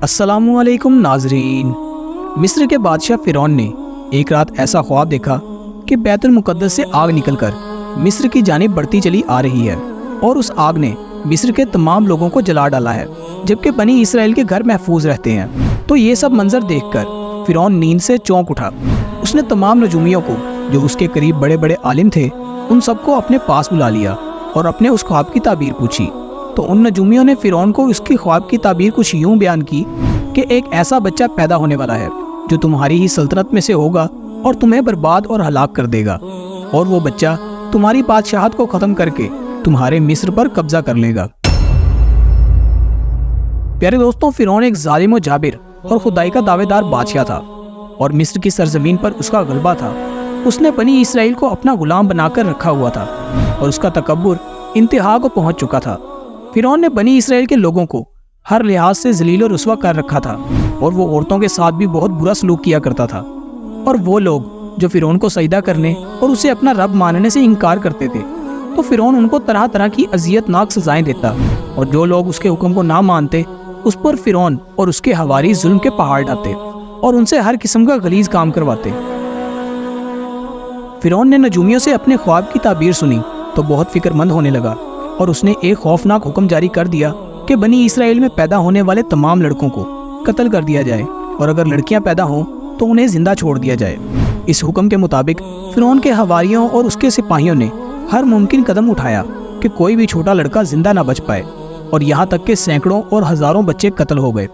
السلام علیکم ناظرین۔ مصر کے بادشاہ فرعون نے ایک رات ایسا خواب دیکھا کہ بیت المقدس سے آگ نکل کر مصر کی جانب بڑھتی چلی آ رہی ہے اور اس آگ نے مصر کے تمام لوگوں کو جلا ڈالا ہے، جبکہ بنی اسرائیل کے گھر محفوظ رہتے ہیں۔ تو یہ سب منظر دیکھ کر فرعون نیند سے چونک اٹھا۔ اس نے تمام نجومیوں کو جو اس کے قریب بڑے بڑے عالم تھے ان سب کو اپنے پاس بلا لیا اور اپنے اس خواب کی تعبیر پوچھی۔ تو ان نجومیوں نے فرعون کو اس کی خواب کی تعبیر کچھ یوں بیان کی کہ ایک ایسا بچہ پیدا ہونے والا ہے جو تمہاری ہی سلطنت میں سے ہوگا اور تمہیں برباد اور ہلاک کر دے گا، اور وہ بچہ تمہاری بادشاہت کو ختم کر کے تمہارے مصر پر قبضہ کر لے گا۔ پیارے دوستوں، فرعون ایک ظالم و جابر اور خدائی کا دعوے دار بادشاہ تھا اور مصر کی سرزمین پر اس کا غلبہ تھا۔ اس نے بنی اسرائیل کو اپنا غلام بنا کر رکھا ہوا تھا اور اس کا تکبر انتہا کو پہنچ چکا تھا۔ فرعون نے بنی اسرائیل کے لوگوں کو ہر لحاظ سے ذلیل و رسوا کر رکھا تھا اور وہ عورتوں کے ساتھ بھی بہت برا سلوک کیا کرتا تھا، اور وہ لوگ جو فرعون کو سجدہ کرنے اور اسے اپنا رب ماننے سے انکار کرتے تھے تو فرعون ان کو طرح طرح کی اذیت ناک سزائیں دیتا، اور جو لوگ اس کے حکم کو نہ مانتے اس پر فرعون اور اس کے حواری ظلم کے پہاڑ ڈالتے اور ان سے ہر قسم کا غلیظ کام کرواتے۔ فرعون نے نجومیوں سے اپنے خواب کی تعبیر سنی تو بہت فکر مند ہونے لگا، اور اس نے ایک خوفناک حکم جاری کر دیا کہ بنی اسرائیل میں پیدا ہونے والے تمام لڑکوں کو قتل کر دیا جائے، اور اگر لڑکیاں پیدا ہوں تو انہیں زندہ چھوڑ دیا جائے۔ اس حکم کے مطابق فرعون کے حواریوں اور اس کے سپاہیوں نے ہر ممکن قدم اٹھایا کہ کوئی بھی چھوٹا لڑکا زندہ نہ بچ پائے، اور یہاں تک کہ سینکڑوں اور ہزاروں بچے قتل ہو گئے۔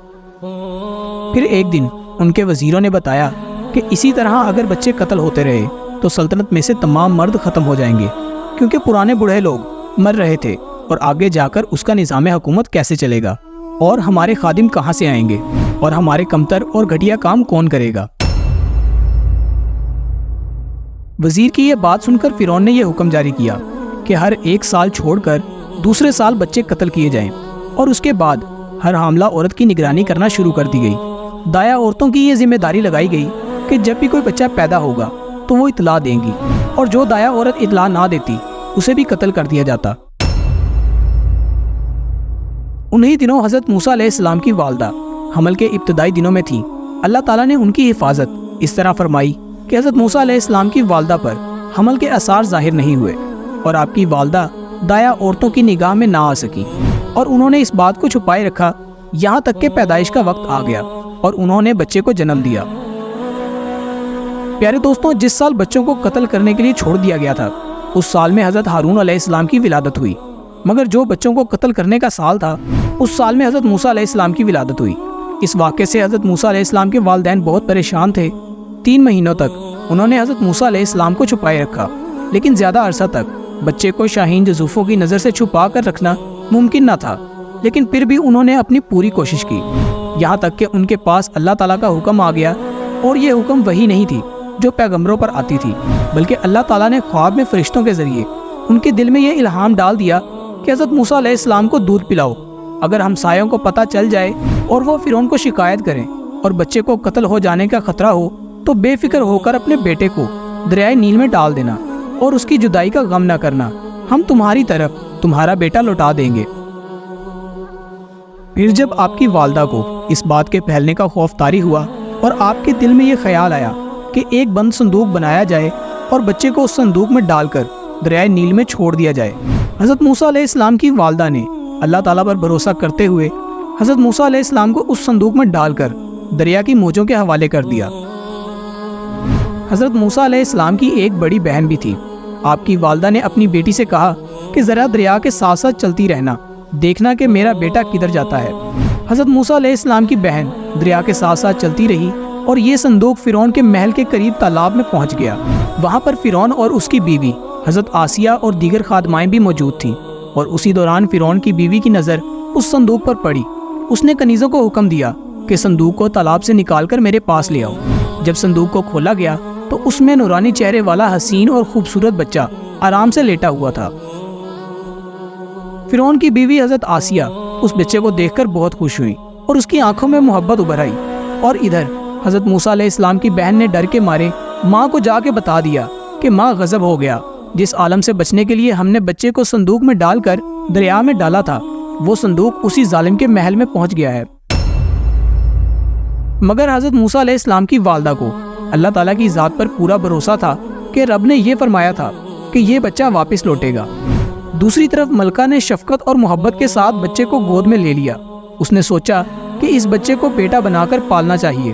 پھر ایک دن ان کے وزیروں نے بتایا کہ اسی طرح اگر بچے قتل ہوتے رہے تو سلطنت میں سے تمام مرد ختم ہو جائیں گے، کیونکہ پرانے بوڑھے لوگ مر رہے تھے، اور آگے جا کر اس کا نظام حکومت کیسے چلے گا، اور ہمارے خادم کہاں سے آئیں گے، اور ہمارے کمتر اور گھٹیا کام کون کرے گا۔ وزیر کی یہ بات سن کر فرعون نے یہ حکم جاری کیا کہ ہر ایک سال چھوڑ کر دوسرے سال بچے قتل کیے جائیں، اور اس کے بعد ہر حاملہ عورت کی نگرانی کرنا شروع کر دی گئی۔ دایا عورتوں کی یہ ذمہ داری لگائی گئی کہ جب بھی کوئی بچہ پیدا ہوگا تو وہ اطلاع دیں گی، اور جو دایا عورت اطلاع نہ دیتی اسے بھی قتل کر دیا جاتا۔ انہی دنوں حضرت موسیٰ علیہ السلام کی والدہ حمل کے ابتدائی دنوں میں تھیں۔ اللہ تعالیٰ نے ان کی حفاظت اس طرح فرمائی کہ حضرت موسیٰ علیہ السلام کی والدہ پر حمل کے آثار ظاہر نہیں ہوئے، اور آپ کی والدہ دایا عورتوں کی نگاہ میں نہ آ سکی، اور انہوں نے اس بات کو چھپائے رکھا یہاں تک کہ پیدائش کا وقت آ گیا اور انہوں نے بچے کو جنم دیا۔ پیارے دوستوں، جس سال بچوں کو قتل کرنے کے لیے چھوڑ دیا گیا تھا اس سال میں حضرت ہارون علیہ السلام کی ولادت ہوئی، مگر جو بچوں کو قتل کرنے کا سال تھا اس سال میں حضرت موسیٰ علیہ السلام کی ولادت ہوئی۔ اس واقعے سے حضرت موسیٰ علیہ السلام کے والدین بہت پریشان تھے۔ 3 مہینوں تک انہوں نے حضرت موسیٰ علیہ السلام کو چھپائے رکھا، لیکن زیادہ عرصہ تک بچے کو شاہین جزوفوں کی نظر سے چھپا کر رکھنا ممکن نہ تھا، لیکن پھر بھی انہوں نے اپنی پوری کوشش کی، یہاں تک کہ ان کے پاس اللہ تعالیٰ کا حکم آ گیا، اور یہ حکم وہی نہیں تھی جو پیغمبروں پر آتی تھی، بلکہ اللہ تعالیٰ نے خواب میں فرشتوں کے ذریعے ان کے دل میں یہ الہام ڈال دیا کہ حضرت موسیٰ علیہ السلام کو دودھ پلاؤ۔ اگر ہمسایوں کو پتہ چل جائے اور وہ فرعون کو شکایت کریں اور بچے کو قتل ہو جانے کا خطرہ ہو تو بے فکر ہو کر اپنے بیٹے کو دریائے نیل میں ڈال دینا اور اس کی جدائی کا غم نہ کرنا، ہم تمہاری طرف تمہارا بیٹا لوٹا دیں گے۔ پھر جب آپ کی والدہ کو اس بات کے پھیلنے کا خوف طاری ہوا اور آپ کے دل میں یہ خیال آیا کہ ایک بند صندوق بنایا جائے اور بچے کو اس صندوق میں ڈال کر دریائے نیل میں چھوڑ دیا جائے، حضرت موسیٰ علیہ السلام کی والدہ نے اللہ تعالیٰ پر بھروسہ کرتے ہوئے حضرت موسیٰ علیہ السلام کو اس صندوق میں ڈال کر دریا کی موجوں کے حوالے کر دیا۔ حضرت موسیٰ علیہ السلام کی ایک بڑی بہن بھی تھی۔ آپ کی والدہ نے اپنی بیٹی سے کہا کہ ذرا دریا کے ساتھ ساتھ چلتی رہنا، دیکھنا کہ میرا بیٹا کدھر جاتا ہے۔ حضرت موسیٰ علیہ السلام کی بہن دریا کے ساتھ ساتھ چلتی رہی، اور یہ صندوق فرعون کے محل کے قریب تالاب میں پہنچ گیا۔ وہاں پر فرعون اور اس کی بیوی حضرت آسیہ اور دیگر خادمائیں بھی موجود تھیں، اور اسی دوران فرعون کی بیوی کی نظر اس صندوق پر پڑی۔ اس نے کنیزوں کو حکم دیا کہ صندوق کو تالاب سے نکال کر میرے پاس لے آؤ۔ جب صندوق کو کھولا گیا تو اس میں نورانی چہرے والا حسین اور خوبصورت بچہ آرام سے لیٹا ہوا تھا۔ فرعون کی بیوی حضرت آسیہ اس بچے کو دیکھ کر بہت خوش ہوئی اور اس کی آنکھوں میں محبت ابھر آئی، اور ادھر حضرت موسیٰ علیہ السلام کی بہن نے ڈر کے مارے ماں کو جا کے بتا دیا کہ ماں غضب ہو گیا، جس عالم سے بچنے کے لیے ہم نے بچے کو صندوق میں ڈال کر دریا میں ڈالا تھا وہ صندوق اسی ظالم کے محل میں پہنچ گیا ہے۔ مگر حضرت موسیٰ علیہ السلام کی والدہ کو اللہ تعالیٰ کی ذات پر پورا بھروسہ تھا کہ رب نے یہ فرمایا تھا کہ یہ بچہ واپس لوٹے گا۔ دوسری طرف ملکہ نے شفقت اور محبت کے ساتھ بچے کو گود میں لے لیا۔ اس نے سوچا کہ اس بچے کو بیٹا بنا کر پالنا چاہیے۔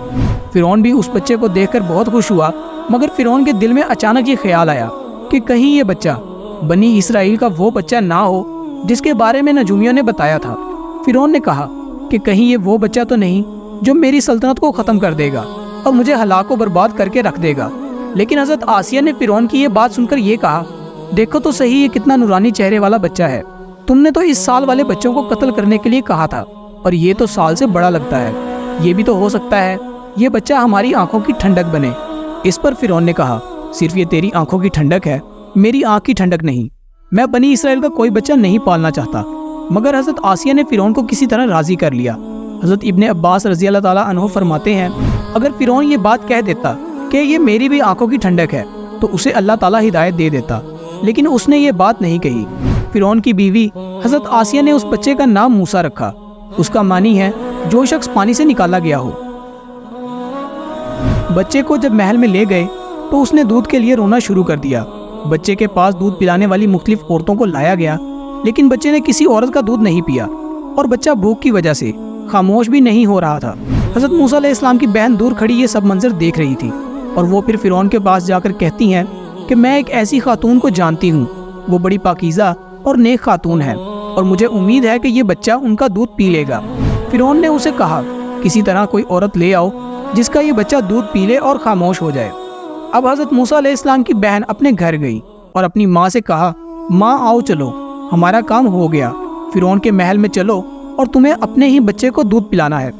فرعون بھی اس بچے کو دیکھ کر بہت خوش ہوا، مگر فرعون کے دل میں اچانک یہ خیال آیا کہ کہیں یہ بچہ بنی اسرائیل کا وہ بچہ نہ ہو جس کے بارے میں نجومیوں نے بتایا تھا۔ فرعون نے کہا کہ کہیں یہ وہ بچہ تو نہیں جو میری سلطنت کو ختم کر دے گا اور مجھے ہلاک و برباد کر کے رکھ دے گا۔ لیکن حضرت آسیہ نے فرعون کی یہ بات سن کر یہ کہا، دیکھو تو صحیح یہ کتنا نورانی چہرے والا بچہ ہے۔ تم نے تو اس سال والے بچوں کو قتل کرنے کے لیے کہا تھا، اور یہ تو سال سے بڑا لگتا ہے۔ یہ بھی تو ہو سکتا ہے یہ بچہ ہماری آنکھوں کی ٹھنڈک بنے۔ اس پر فرعون نے کہا، صرف یہ تیری آنکھوں کی ٹھنڈک ہے، میری آنکھ کی ٹھنڈک نہیں۔ میں بنی اسرائیل کا کوئی بچہ نہیں پالنا چاہتا۔ مگر حضرت آسیہ نے فرعون کو کسی طرح راضی کر لیا۔ حضرت ابن عباس رضی اللہ تعالیٰ عنہ فرماتے ہیں، اگر فرعون یہ بات کہہ دیتا کہ یہ میری بھی آنکھوں کی ٹھنڈک ہے تو اسے اللہ تعالیٰ ہدایت دے دیتا، لیکن اس نے یہ بات نہیں کہی۔ فرعون کی بیوی حضرت آسیہ نے اس بچے کا نام موسیٰ رکھا۔ اس کا معنی ہے جو شخص پانی سے نکالا گیا ہو۔ بچے کو جب محل میں لے گئے تو اس نے دودھ کے لیے رونا شروع کر دیا۔ بچے کے پاس دودھ پلانے والی مختلف عورتوں کو لایا گیا، لیکن بچے نے کسی عورت کا دودھ نہیں پیا، اور بچہ بھوک کی وجہ سے خاموش بھی نہیں ہو رہا تھا۔ حضرت موسیٰ علیہ السلام کی بہن دور کھڑی یہ سب منظر دیکھ رہی تھی، اور وہ پھر فرعون کے پاس جا کر کہتی ہیں کہ میں ایک ایسی خاتون کو جانتی ہوں، وہ بڑی پاکیزہ اور نیک خاتون ہے، اور مجھے امید ہے کہ یہ بچہ ان کا دودھ پی لے گا۔ فرعون نے اسے کہا، کسی طرح کوئی عورت لے آؤ جس کا یہ بچہ دودھ پی لے اور خاموش ہو جائے۔ اب حضرت موسیٰ علیہ السلام کی بہن اپنے گھر گئی اور اپنی ماں سے کہا، ماں آؤ چلو، ہمارا کام ہو گیا، فرعون کے محل میں چلو اور تمہیں اپنے ہی بچے کو دودھ پلانا ہے۔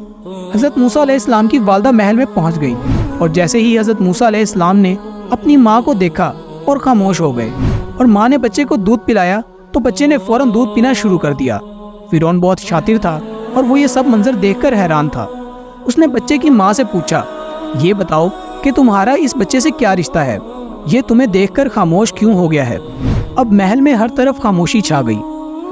حضرت موسیٰ علیہ السلام کی والدہ محل میں پہنچ گئی، اور جیسے ہی حضرت موسیٰ علیہ السلام نے اپنی ماں کو دیکھا اور خاموش ہو گئے، اور ماں نے بچے کو دودھ پلایا تو بچے نے فوراً دودھ پینا شروع کر دیا۔ فرعون بہت شاطر تھا اور وہ یہ سب منظر دیکھ کر حیران تھا۔ اس نے بچے کی ماں سے پوچھا، یہ بتاؤ کہ تمہارا اس بچے سے کیا رشتہ ہے؟ یہ تمہیں دیکھ کر خاموش کیوں ہو گیا ہے؟ اب محل میں ہر طرف خاموشی چھا گئی،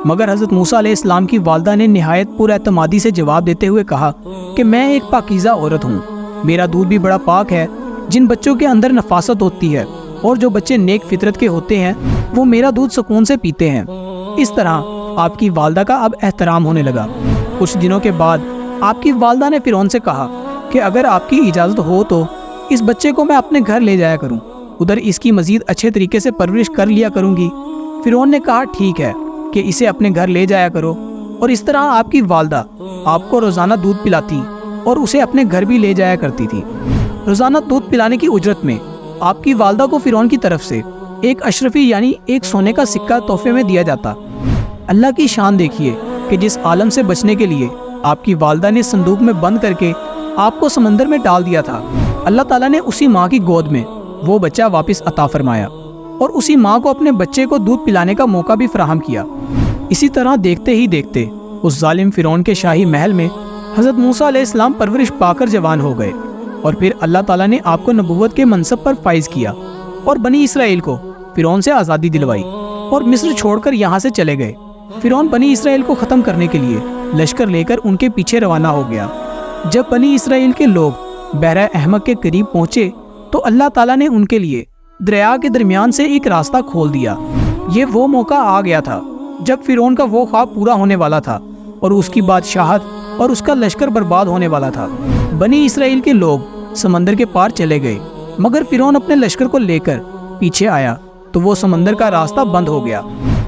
مگر حضرت موسیٰ علیہ السلام کی والدہ نے نہایت پر اعتمادی سے جواب دیتے ہوئے کہا کہ میں ایک پاکیزہ عورت ہوں، میرا دودھ بھی بڑا پاک ہے۔ جن بچوں کے اندر نفاست ہوتی ہے اور جو بچے نیک فطرت کے ہوتے ہیں وہ میرا دودھ سکون سے پیتے ہیں۔ اس طرح آپ کی والدہ کا اب احترام ہونے لگا۔ کچھ دنوں کے بعد آپ کی والدہ نے فرعون سے کہا کہ اگر آپ کی اجازت ہو تو اس بچے کو میں اپنے گھر لے جایا کروں، ادھر اس کی مزید اچھے طریقے سے پرورش کر لیا کروں گی۔ فرعون نے کہا، ٹھیک ہے کہ اسے اپنے گھر لے جایا کرو، اور اس طرح آپ کی والدہ آپ کو روزانہ دودھ پلاتی اور اسے اپنے گھر بھی لے جایا کرتی تھی۔ روزانہ دودھ پلانے کی اجرت میں آپ کی والدہ کو فرعون کی طرف سے ایک اشرفی یعنی ایک سونے کا سکہ تحفے میں دیا جاتا۔ اللہ کی شان دیکھیے کہ جس عالم سے بچنے کے لیے آپ کی والدہ نے صندوق میں بند کر کے آپ کو سمندر میں ڈال دیا تھا، اللہ تعالیٰ نے اسی ماں کی گود میں وہ بچہ واپس عطا فرمایا، اور اسی ماں کو اپنے بچے کو دودھ پلانے کا موقع بھی فراہم کیا۔ اسی طرح دیکھتے ہی دیکھتے اس ظالم فرعون کے شاہی محل میں حضرت موسیٰ علیہ السلام پرورش پا کر جوان ہو گئے، اور پھر اللہ تعالیٰ نے آپ کو نبوت کے منصب پر فائز کیا، اور بنی اسرائیل کو فرعون سے آزادی دلوائی، اور مصر چھوڑ کر یہاں سے چلے گئے۔ فرعون بنی اسرائیل کو ختم کرنے کے لیے لشکر لے کر ان کے پیچھے روانہ ہو گیا۔ جب بنی اسرائیل کے لوگ بحر احمر کے قریب پہنچے تو اللہ تعالیٰ نے ان کے لیے دریا کے درمیان سے ایک راستہ کھول دیا۔ یہ وہ موقع آ گیا تھا جب فرعون کا وہ خواب پورا ہونے والا تھا، اور اس کی بادشاہت اور اس کا لشکر برباد ہونے والا تھا۔ بنی اسرائیل کے لوگ سمندر کے پار چلے گئے، مگر فرعون اپنے لشکر کو لے کر پیچھے آیا تو وہ سمندر کا راستہ بند ہو گیا،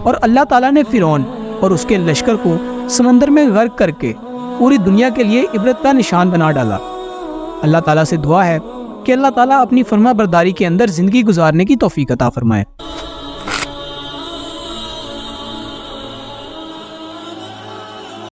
اور اللہ تعالیٰ نے فرعون اور اس کے لشکر کو سمندر میں غرق کر کے پوری دنیا کے لیے عبرت کا نشان بنا ڈالا۔ اللہ تعالیٰ سے دعا ہے کہ اللہ تعالیٰ اپنی فرما برداری کے اندر زندگی گزارنے کی توفیق عطا فرمائے۔